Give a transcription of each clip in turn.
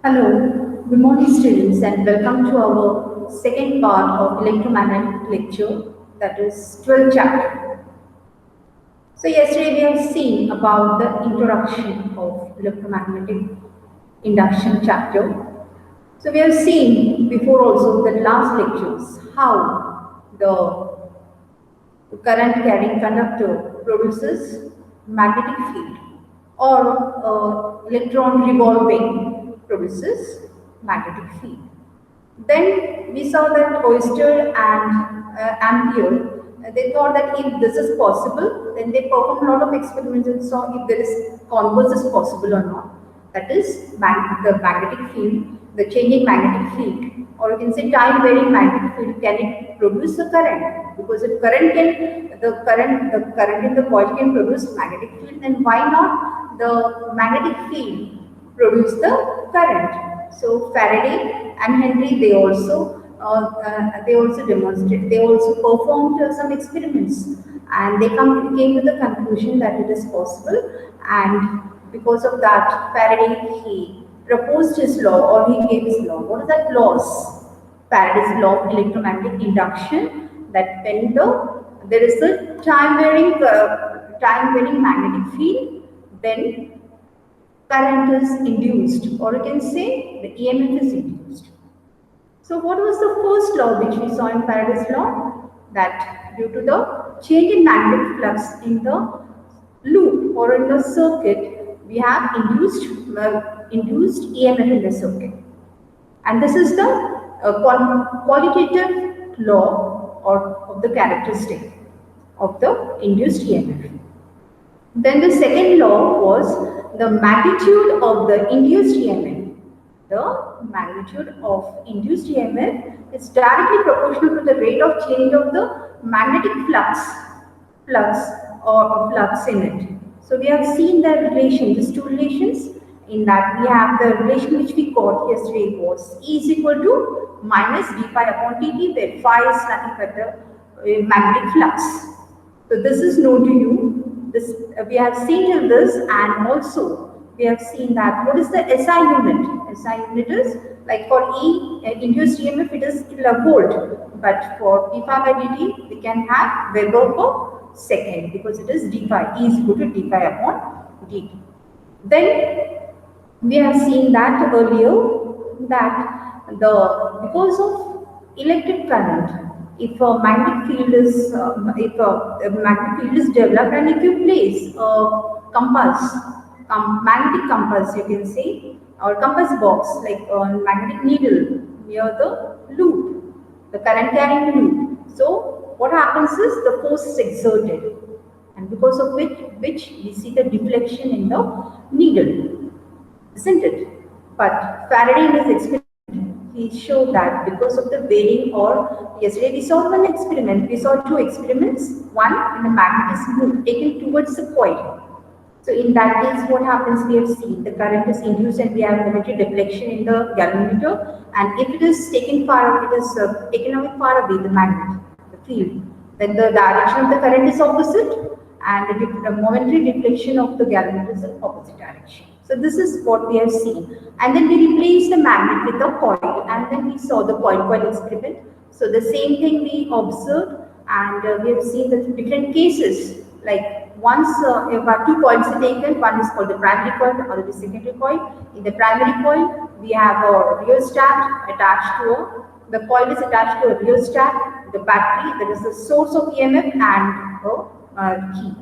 Hello, good morning students and welcome to our second part of electromagnetic lecture, that is 12th chapter. So yesterday we have seen about the introduction of electromagnetic induction chapter. So we have seen before also the last lectures how the current carrying conductor produces magnetic field or electron revolving produces magnetic field. Then we saw that Oyster and Ampere, they thought that if this is possible, then they performed a lot of experiments and saw if there is converse is possible or not. That is the magnetic field, the changing magnetic field, or you can say time varying magnetic field, can it produce a current? Because if current in the coil can produce magnetic field, then why not the magnetic field produce the current? So Faraday and Henry, they also demonstrated, they also performed some experiments, and they came to the conclusion that it is possible. And because of that, Faraday, he proposed his law, or he gave his law. What are that laws? Faraday's law of electromagnetic induction, that when there is a time varying magnetic field, then current is induced, or you can say the EMF is induced. So what was the first law which we saw in Faraday's law? That due to the change in magnetic flux in the loop or in the circuit, we have induced EMF in the circuit. And this is the qualitative law or of the characteristic of the induced EMF. Then the second law was the magnitude of the induced EMF. The magnitude of induced EMF is directly proportional to the rate of change of the magnetic flux in it. So we have seen the relation, these two relations. In that we have the relation which we got yesterday was E is equal to minus d phi upon dt, where phi is nothing but the magnetic flux. So this is known to you. This we have seen till this, and also we have seen that what is the SI unit? SI unit is like for E induced EMF it is kilovolt, but for d phi by dt we can have Weber per second, because it is d phi, E is equal to d phi upon dt. Then we have seen that earlier that because of electric current, if a magnetic field is developed, and if you place a magnetic compass, you can say, or compass box like a magnetic needle near the loop, the current carrying loop. So what happens is the force is exerted, and because of which we see the deflection in the needle, isn't it? But Faraday in his experiment, he showed that because of the varying, or yesterday we saw two experiments, one in a magnetism loop taken towards the coil. So in that case, what happens, we have seen the current is induced and we have limited deflection in the galvanometer, and if it is taken taken away far away, the magnet, the field, then the direction of the current is opposite, and the momentary deflection of the galvanometer is in opposite direction. So this is what we have seen. And then we replaced the magnet with the coil, and then we saw the coil experiment. So the same thing we observed, and we have seen the different cases. Like once if two coils are taken, one is called the primary coil, the other is secondary coil. In the primary coil, we have a rheostat attached to the coil is attached to a rheostat, the battery, that is the source of EMF, and a key.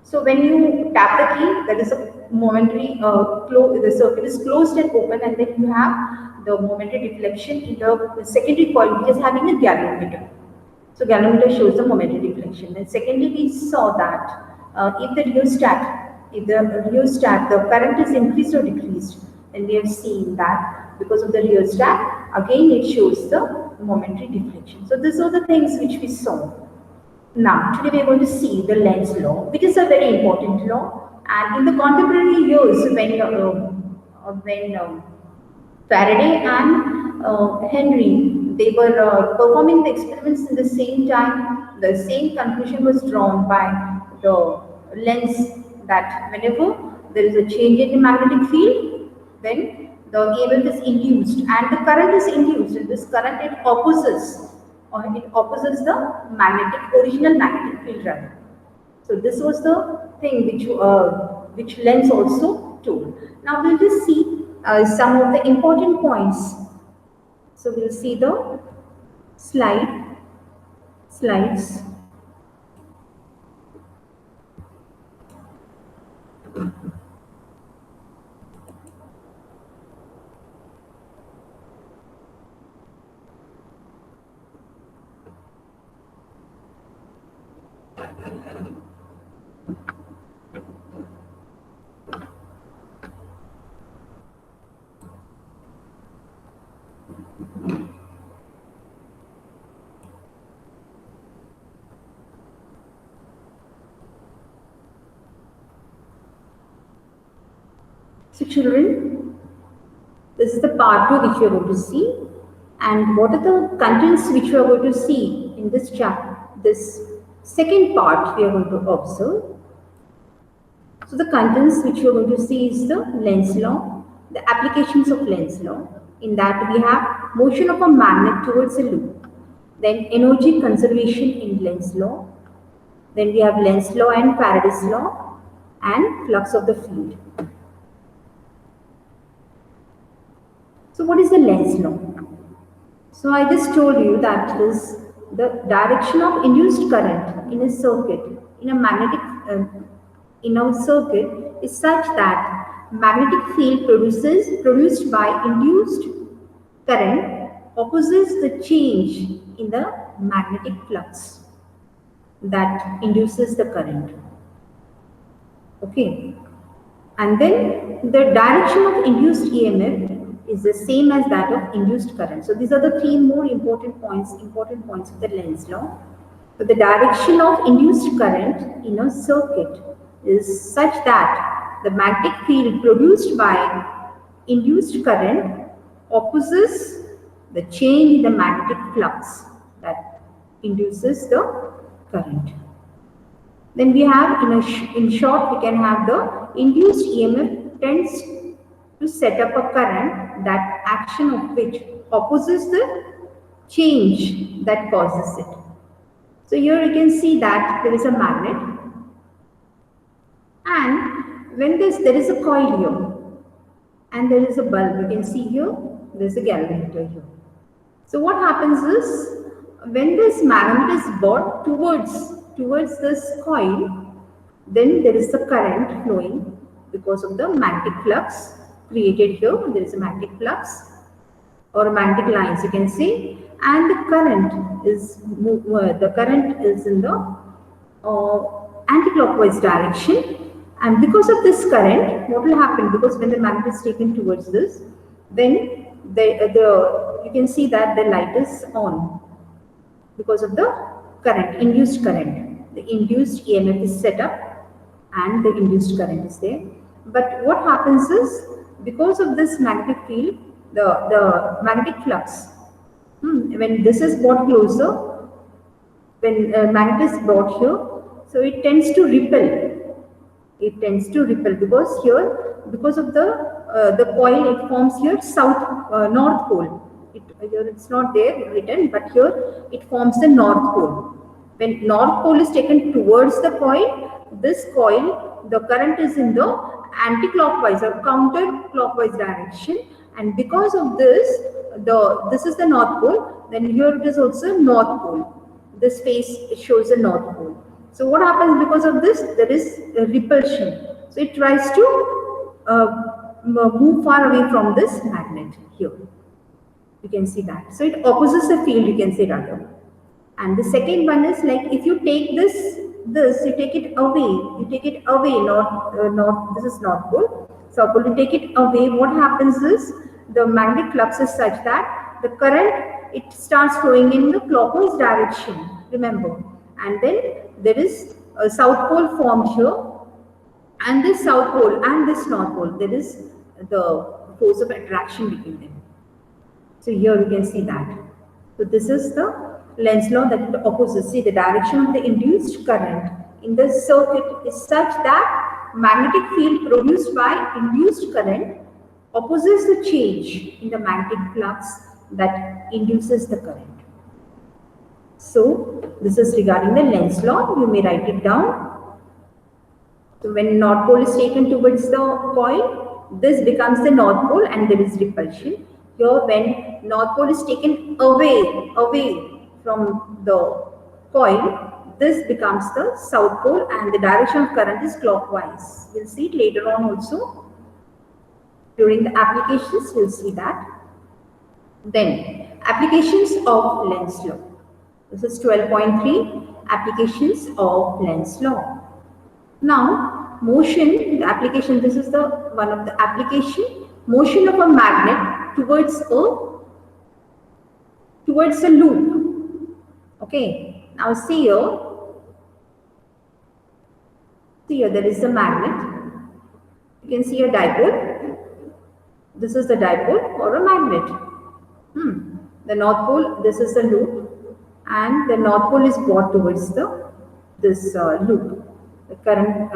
So when you tap the key, that is a momentary the circuit is closed and open, and then you have the momentary deflection in the secondary coil, which is having a galvanometer. So galvanometer shows the momentary deflection. And secondly, we saw that if the rheostat, the current is increased or decreased, then we have seen that because of the rheostat, again it shows the momentary deflection. So these are the things which we saw. Now, today we are going to see the Lenz's law, which is a very important law. And in the contemporary years, when Faraday and Henry, they were performing the experiments in the same time, the same conclusion was drawn by the Lenz, that whenever there is a change in the magnetic field, then the EMF is induced and the current is induced. And this current it opposes the original magnetic field rather. So this was the thing which Lenz also told. Now we'll just see some of the important points. So we'll see the slides. So children, this is the part 2 which we are going to see, and what are the contents which we are going to see in this chapter, this second part we are going to observe. So the contents which we are going to see is the Lenz law, the applications of Lenz law. In that we have motion of a magnet towards a loop, then energy conservation in Lenz law, then we have Lenz law and Faraday's law, and flux of the field. So what is the Lenz law? So I just told you that is the direction of induced current in a circuit, in a magnetic in a circuit is such that magnetic field produced by induced current opposes the change in the magnetic flux that induces the current. Okay, and then the direction of induced EMF is the same as that of induced current. So these are the three more important points of the Lenz law. So the direction of induced current in a circuit is such that the magnetic field produced by induced current opposes the change in the magnetic flux that induces the current. Then we have in short we can have the induced EMF tends to set up a current that action of which opposes the change that causes it. So here you can see that there is a magnet, and when there is a coil here and there is a bulb, you can see here there is a galvanometer here. So what happens is when this magnet is brought towards this coil, then there is the current flowing because of the magnetic flux created here. There is a magnetic flux or magnetic lines you can say, and the current is in the anti-clockwise direction. And because of this current, what will happen? Because when the magnet is taken towards this, then you can see that the light is on because of the current, induced current. The induced EMF is set up and the induced current is there. But what happens is, because of this magnetic field, the magnetic flux, when this is brought closer, when magnet is brought here, so it tends to repel. It tends to repel because here, because of the coil, it forms here north pole. Here it's not there written, but here it forms the north pole. When north pole is taken towards the coil, this coil, the current is in the anti-clockwise or counter-clockwise direction, and because of this, this is the north pole. Then here it is also north pole. This face shows the north pole. So what happens because of this? There is a repulsion. So it tries to move far away from this magnet here. You can see that. So it opposes the field, you can say rather. And the second one is like if you take this, you take it away, not this is north pole. South pole, you take it away. What happens is the magnetic flux is such that the current, it starts flowing in the clockwise direction, remember. And then there is a south pole formed here, and this south pole and this north pole, there is the force of attraction between them. So here you can see that. So this is the Lenz law that opposes. See, the direction of the induced current in the circuit is such that magnetic field produced by induced current opposes the change in the magnetic flux that induces the current. So this is regarding the Lenz's law. You may write it down. So when North Pole is taken towards the coil, this becomes the North Pole and there is repulsion. Here when North Pole is taken away from the coil, this becomes the South Pole and the direction of current is clockwise. We'll see it later on also. During the applications, we'll see that. Then, applications of Lenz's law. This is 12.3, applications of Lenz's law. Now, motion, the application, this is the one of the application, motion of a magnet towards a loop. Okay, now see here there is a magnet. You can see a dipole. This is the dipole or a magnet. The North Pole, this is the loop, and the North Pole is brought towards this loop. The current,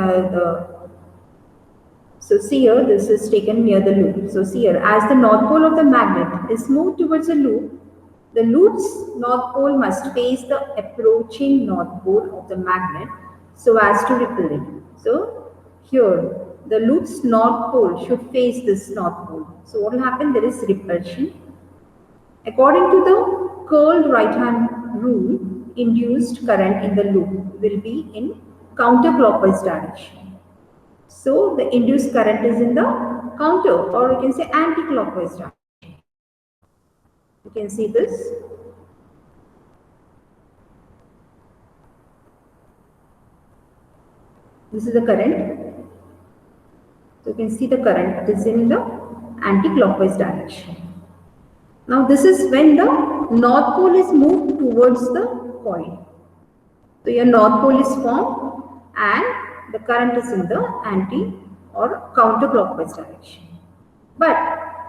so see here, this is taken near the loop. So see here, as the North Pole of the magnet is moved towards a loop, the loop's North Pole must face the approaching North Pole of the magnet so as to repel it. So here, the loop's North Pole should face this North Pole. So what will happen? There is repulsion. According to the curled right hand rule, induced current in the loop will be in counterclockwise direction. So the induced current is in the counter, or you can say anti-clockwise direction. You can see this. This is the current. So you can see the current is in the anti-clockwise direction. Now this is when the North Pole is moved towards the coil. So your North Pole is formed and the current is in the anti or counterclockwise direction. But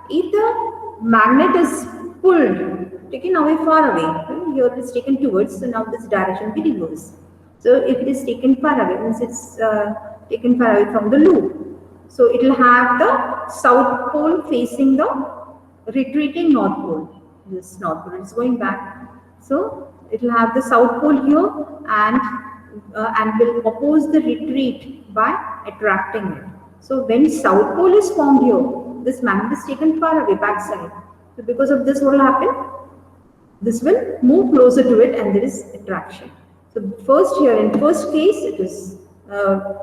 if the magnet is pulled, taken away far away, here it is taken towards, so now this direction will be reversed. So if it is taken far away, means it's taken far away from the loop. So it will have the South Pole facing the retreating North Pole. This North Pole is going back. So it will have the South Pole here and will oppose the retreat by attracting it. So when South Pole is formed here, this magnet is taken far away, backside. So because of this, what will happen? This will move closer to it and there is attraction. So first here, in first case, it is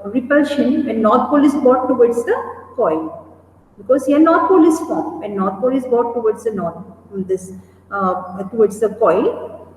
repulsion when North Pole is brought towards the coil. Because here North Pole is formed. When North Pole is brought towards the towards the coil,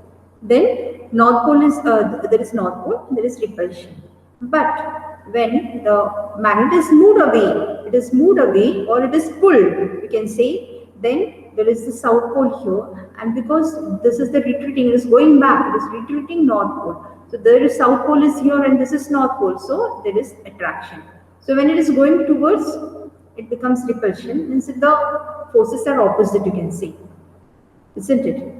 then North Pole is there is North Pole, there is repulsion. But when the magnet is moved away, it is moved away or it is pulled, we can say, then there is the South Pole here, and because this is the retreating, it is going back, it is retreating North Pole. So there is South Pole is here and this is North Pole, so there is attraction. So when it is going towards, it becomes repulsion, means the forces are opposite, you can see, isn't it?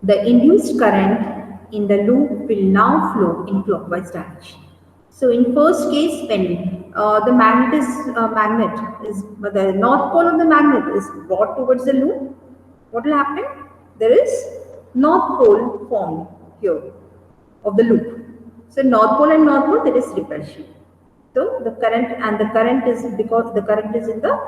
The induced current in the loop will now flow in clockwise direction. So in first case, when the magnet is the North Pole of the magnet is brought towards the loop, what will happen? There is North Pole formed here of the loop. So North Pole and North Pole, there is repulsion. So the current is, because the current is in the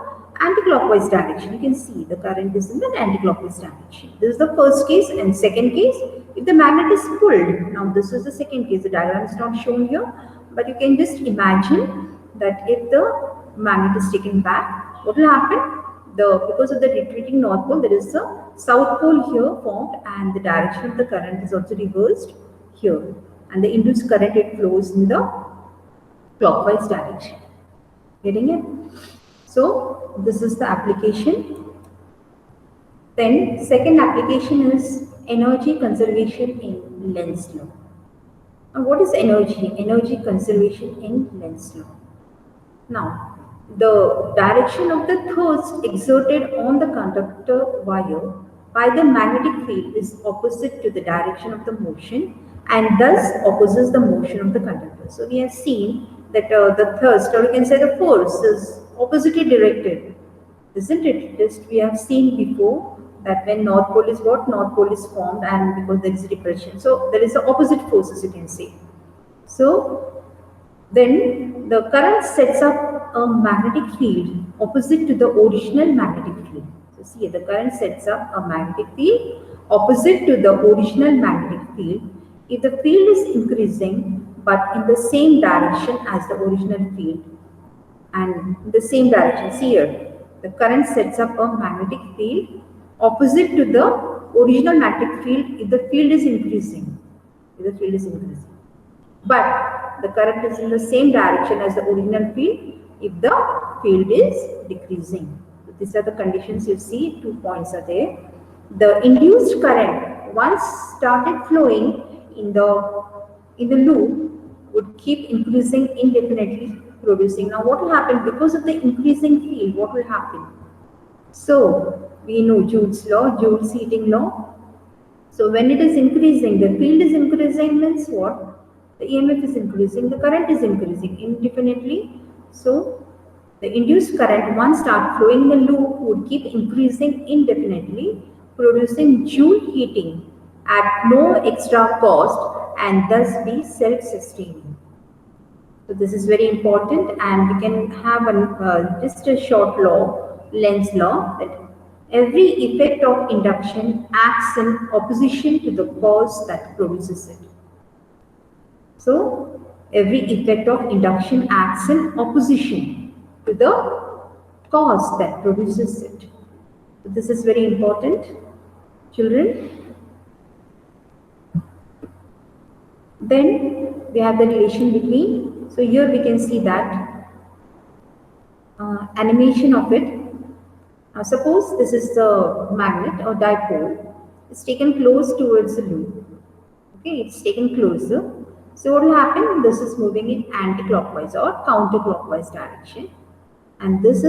anti-clockwise direction. You can see the current is in the anti-clockwise direction. This is the first case. And second case, if the magnet is pulled. Now this is the second case. The diagram is not shown here, but you can just imagine that if the magnet is taken back, what will happen? Because of the retreating North Pole, there is a South Pole here formed, and the direction of the current is also reversed here, and the induced current, it flows in the clockwise direction. Getting it? So this is the application. Then second application is energy conservation in Lenz's law. Now what is energy? Energy conservation in Lenz's law. Now the direction of the thrust exerted on the conductor wire by the magnetic field is opposite to the direction of the motion, and thus opposes the motion of the conductor. So we have seen that the thrust, or you can say the force, is oppositely directed isn't it? Just we have seen before that when North Pole is what? North Pole is formed, and because there is repulsion. So there is the opposite forces, you can say. So then the current sets up a magnetic field opposite to the original magnetic field. So see, the current sets up a magnetic field opposite to the original magnetic field. If the field is increasing but in the same direction as the original field, and the same direction. See here, the current sets up a magnetic field opposite to the original magnetic field if the field is increasing. If the field is increasing. But the current is in the same direction as the original field if the field is decreasing. So these are the conditions you see, 2 points are there. The induced current once started flowing in the loop would keep increasing indefinitely, producing. Now what will happen because of the increasing field? What will happen? So we know Joule's law, Joule's heating law. So when it is increasing, the field is increasing means what? The EMF is increasing, the current is increasing indefinitely. So the induced current once start flowing in the loop would keep increasing indefinitely, producing Joule heating at no extra cost and thus be self-sustaining. So this is very important, and we can have just a short law, Lenz's law, that every effect of induction acts in opposition to the cause that produces it. So every effect of induction acts in opposition to the cause that produces it. So this is very important, children. Then we have the relation between, so here we can see that animation of it. Suppose this is the magnet or dipole, it's taken close towards the loop. Okay, it's taken closer. So what will happen? This is moving in anti-clockwise or counterclockwise direction, and this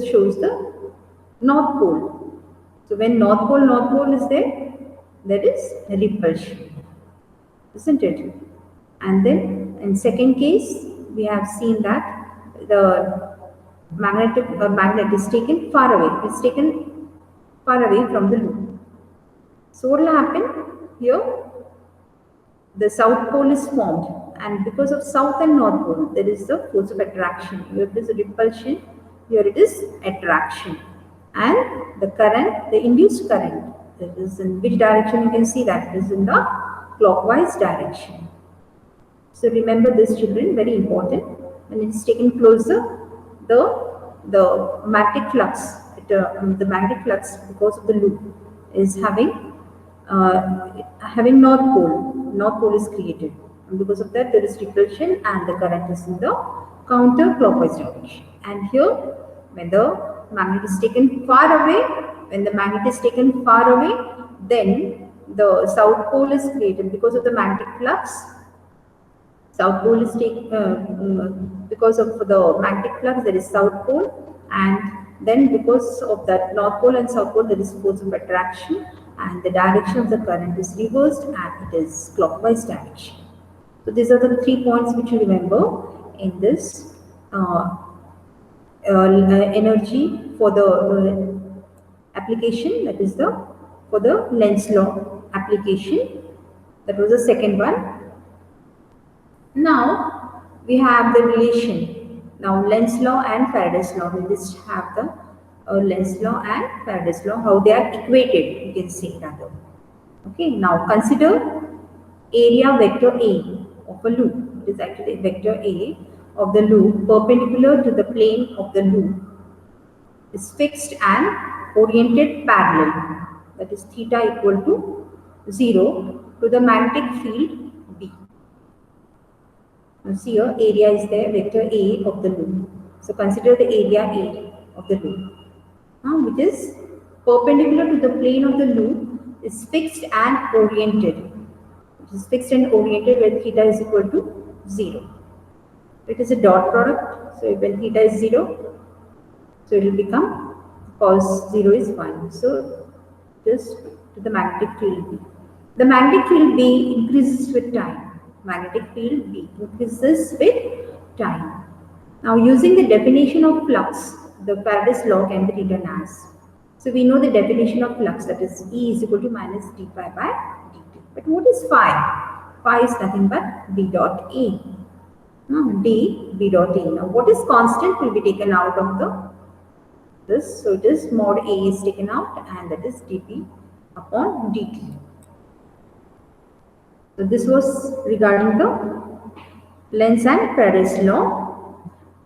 shows the north pole. So when north pole is there, that is repulsion, isn't it? And then in second case, we have seen that the magnet is taken far away. It's taken far away from the loop. So what will happen here? The south pole is formed, and because of south and north pole, there is the force of attraction. Here it is repulsion, here it is attraction, and the current, the induced current, that is in which direction? You can see that it is in the clockwise direction. So remember this, children, very important. When it is taken closer, the magnetic flux, the magnetic flux because of the loop is having north pole. North pole is created, and because of that there is repulsion, and the current is in the counter-clockwise direction. And here, when the magnet is taken far away, then the south pole is created because of the magnetic flux. South pole is taken because of the magnetic flux, there is south pole, and then because of that north pole and south pole, there is force of attraction, and the direction of the current is reversed and it is clockwise direction. So these are the 3 points which you remember in this energy for the application, that is for the Lenz's law application. That was the second one. Now we have the relation. Now Lenz's law and Faraday's law. We just have the Lenz's law and Faraday's law, how they are equated, you can say rather. Okay, now consider area vector A of a loop. It is actually vector A of the loop perpendicular to the plane of the loop is fixed and oriented parallel, that is theta equal to 0 to the magnetic field B. Now see here, area is there, vector A of the loop. So consider the area A of the loop, which is perpendicular to the plane of the loop, is fixed and oriented. It is fixed and oriented where theta is equal to 0. It is a dot product, so when theta is 0, so it will become cos 0 is 1. So just to the magnetic field B. The magnetic field B increases with time. Magnetic field B increases with time. Now using the definition of flux, the Faraday's law can be written as. So we know the definition of flux, that is E is equal to minus d phi by dt. But what is phi? Phi is nothing but B dot A. D B dot A. Now what is constant will be taken out of this. So it is mod A is taken out and that is dP upon dt. So this was regarding the Lenz and Faraday's law.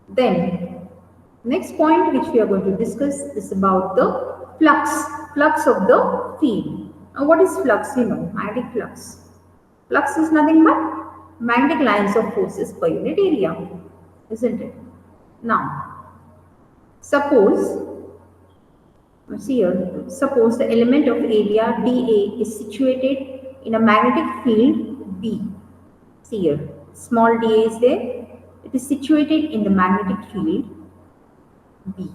Then next point which we are going to discuss is about the flux of the field. Now what is flux? You know, magnetic flux. Flux is nothing but magnetic lines of forces per unit area, isn't it? Now, suppose suppose the element of area dA is situated in a magnetic field B. See here, small dA is there. It is situated in the magnetic field B,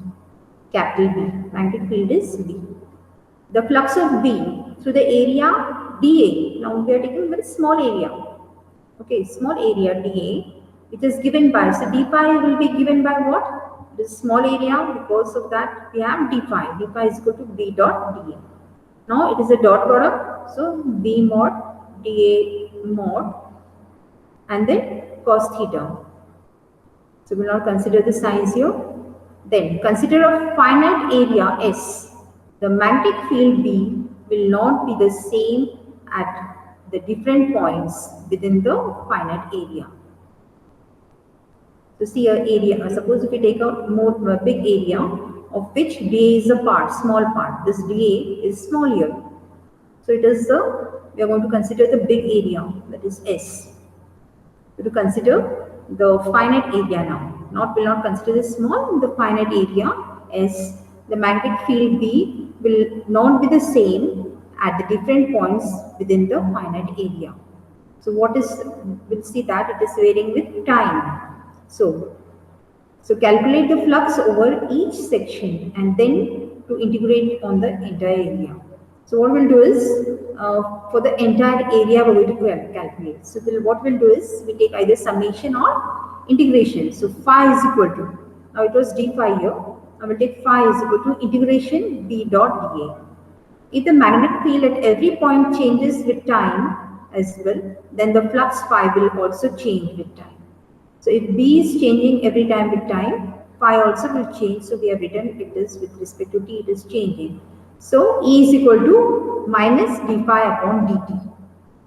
capital B. Magnetic field is B. The flux of B through the area dA. Now we are taking a very small area. Okay, small area dA, which is given by, so d phi will be given by what? This small area, because of that we have d phi. D phi is equal to B dot dA. Now it is a dot product, so B mod dA mod and then cos theta. So we will not consider the signs here. Then consider a finite area S. The magnetic field B will not be the same at the different points within the finite area. So see a area, suppose if we take a big area of which dA is a part, small part, this dA is small here. So it is we are going to consider the big area, that is S. So to consider the finite area now, will not consider the small, the finite area S. The magnetic field B will not be the same at the different points within the finite area. So what is, we'll see that it is varying with time. So calculate the flux over each section and then to integrate on the entire area. So what we'll do is, for the entire area we're going to calculate. So what we'll do is, we take either summation or integration. So phi is equal to, now it was d phi here, I will take phi is equal to integration B dot dA. If the magnetic field at every point changes with time as well, then the flux phi will also change with time. So if B is changing every time with time, phi also will change. So we have written it is with respect to t, it is changing. So E is equal to minus d phi upon dt,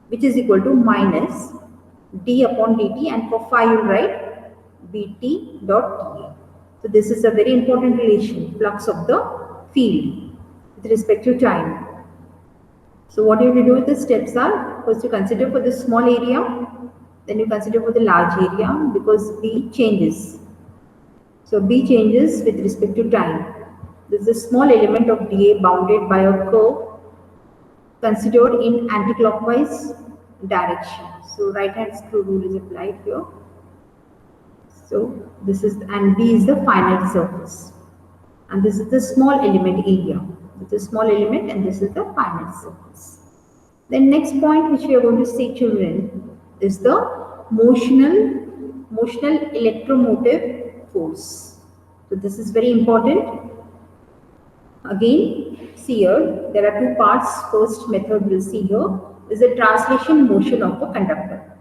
which is equal to minus d upon dt, and for phi you will write bt dot dA. So this is a very important relation, flux of the field with respect to time. So what you have to do with the steps are, first you consider for the small area, then you consider for the large area, because B changes. So B changes with respect to time. This is a small element of dA bounded by a curve considered in anti-clockwise direction. So right hand screw rule is applied here. So this is, and B is the finite surface, and this is the small element area. This is small element and this is the finite surface. Then next point which we are going to see, children, is the motional electromotive force. So this is very important. Again, see here, there are two parts. First method we'll see here is the translation motion of a conductor.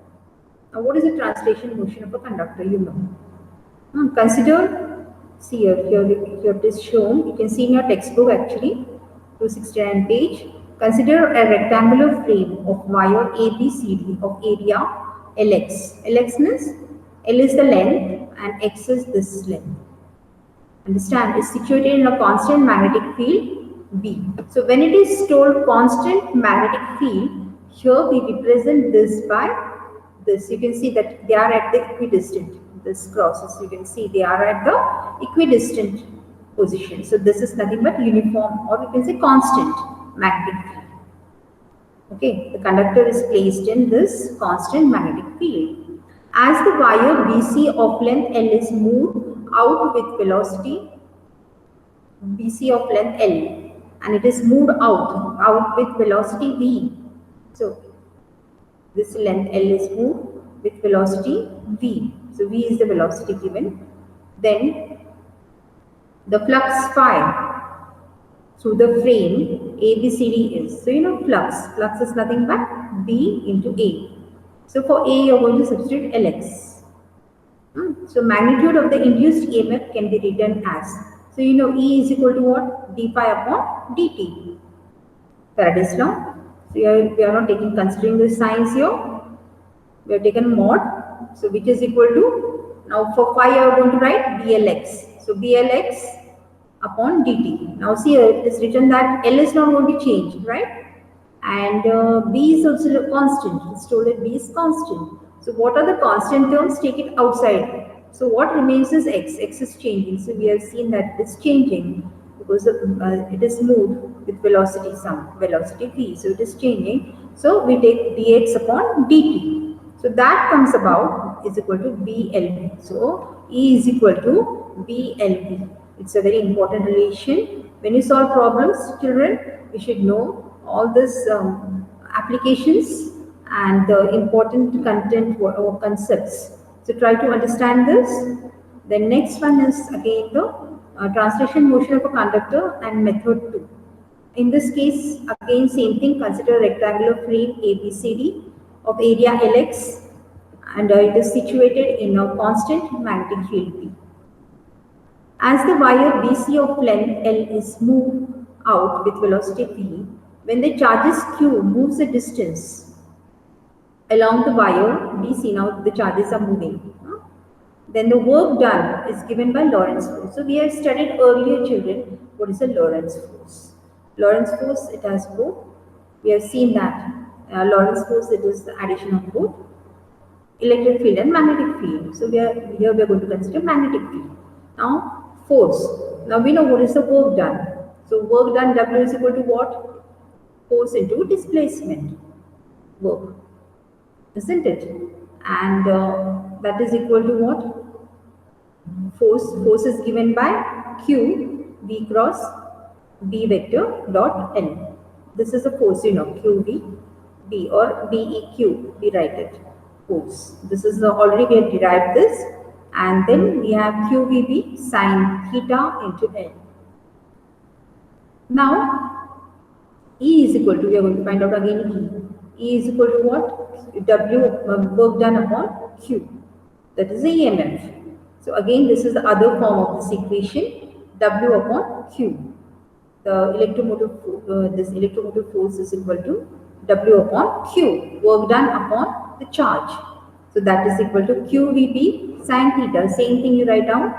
Now what is the translation motion of a conductor? You know. Consider, see here it is shown, you can see in your textbook actually, 269 page. Consider a rectangular frame of wire ABCD of area Lx. Lx means L is the length and X is this length. Understand? Is situated in a constant magnetic field B. So when it is told constant magnetic field, here we represent this by this. You can see that they are at the equidistant. This crosses, you can see they are at the equidistant position. So this is nothing but uniform, or you can say constant magnetic field. Okay, the conductor is placed in this constant magnetic field. As the wire BC of length L is moved out with velocity BC of length L, and it is moved out with velocity V. So this length L is moved with velocity V. So V is the velocity given. Then the flux phi through the frame ABCD is. So you know flux is nothing but B into A. So for A you are going to substitute Lx. So magnitude of the induced EMF can be written as, so you know E is equal to what? D phi upon dt. Faraday's law. So we are not taking considering the signs here. We have taken mod. So which is equal to, now for phi you are going to write BLX. So BLX upon dt. Now see here it is written that L is not going to change, right? And B is also a constant. It's told that B is constant. So what are the constant terms? Take it outside. So what remains is x. X is changing. So we have seen that it is changing because it is moved with velocity velocity v. So it is changing. So we take dx upon dt. So that comes about is equal to BLV. So E is equal to BLV. It's a very important relation. When you solve problems, children, you should know all these applications and the important content or concepts. So try to understand this. The next one is again the translation motion of a conductor and method 2. In this case, again same thing, consider a rectangular frame ABCD of area Lx and it is situated in a constant magnetic field P. As the wire BC of length L is moved out with velocity v, when the charges Q moves a distance along the wire BC, now the charges are moving, then the work done is given by Lorentz force. So we have studied earlier, children, what is a Lorentz force. Lorentz force, it has both. We have seen that Lorentz force, it is the addition of both electric field and magnetic field. So here we are going to consider magnetic field. Now force. Now we know what is the work done. So work done, W is equal to what? Force into displacement work, isn't it? And that is equal to what? Force is given by Q V cross B vector dot L. This is a force, you know, QV B or BEQ, we write it, force. This is already we have derived this, and then we have QVB sine theta into L. Now E is equal to, we are going to find out again E. E is equal to what? W work done upon Q. That is the EMF. So again this is the other form of this equation, W upon Q. The this electromotive force is equal to W upon Q, work done upon the charge. So that is equal to QVB sine theta. Same thing you write down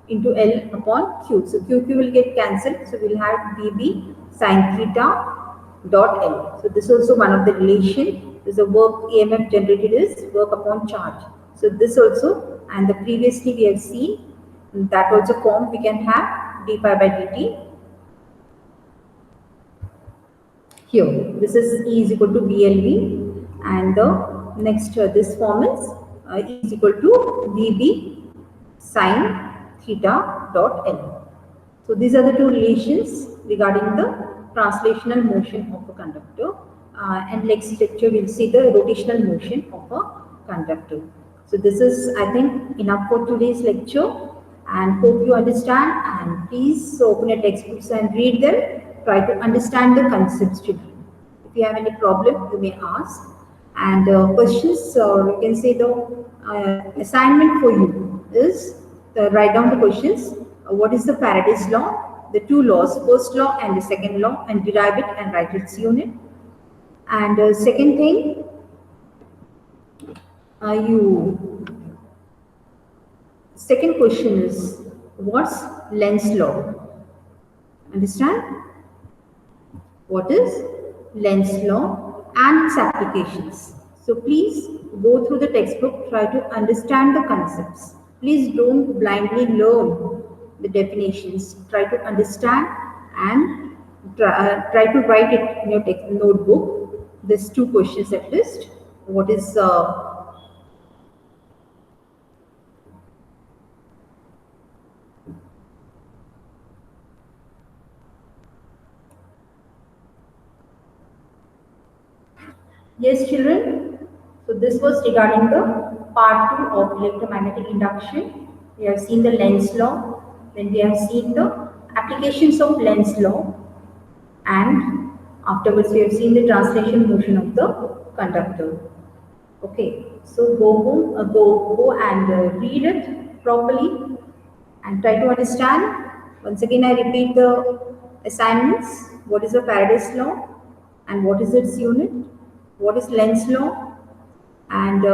into L upon Q. So QQ will get cancelled. So we will have VB sine theta dot L. So this is also one of the relation. This is the work EMF generated is work upon charge. So this also, and the previously we have seen that also form we can have d pi by dt. Here this is E is equal to BLV, and the next this form is E is equal to VB sine theta dot L. So these are the two relations regarding the translational motion of a conductor, and next lecture we will see the rotational motion of a conductor. So this is, I think, enough for today's lecture, and hope you understand, and please open your textbooks and read them. Try to understand the concepts, children. If you have any problem, you may ask, and questions, or you can say the assignment for you is write down the questions. What is the Faraday's law? The two laws, first law and the second law, and derive it and write its unit. And second thing, second question is, what's Lenz's law? Understand? What is Lenz's law and its applications? So please go through the textbook, try to understand the concepts. Please don't blindly learn the definitions. Try to understand and try to write it in your notebook. There's two questions at least. What is Yes, children. So this was regarding the part 2 of electromagnetic induction. We have seen the Lenz's law, Then we have seen the applications of Lenz's law, and afterwards we have seen the translation motion of the conductor. Okay, so go home, go and read it properly and try to understand. Once again, I repeat the assignments. What is the Faraday's law and what is its unit? What is Lenz's law? And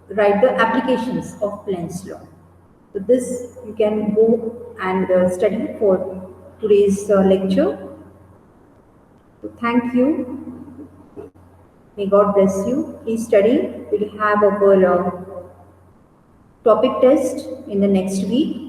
write the applications of Lenz's law. So this you can go and study for today's lecture. So thank you. May God bless you. Please study. We'll have our topic test in the next week.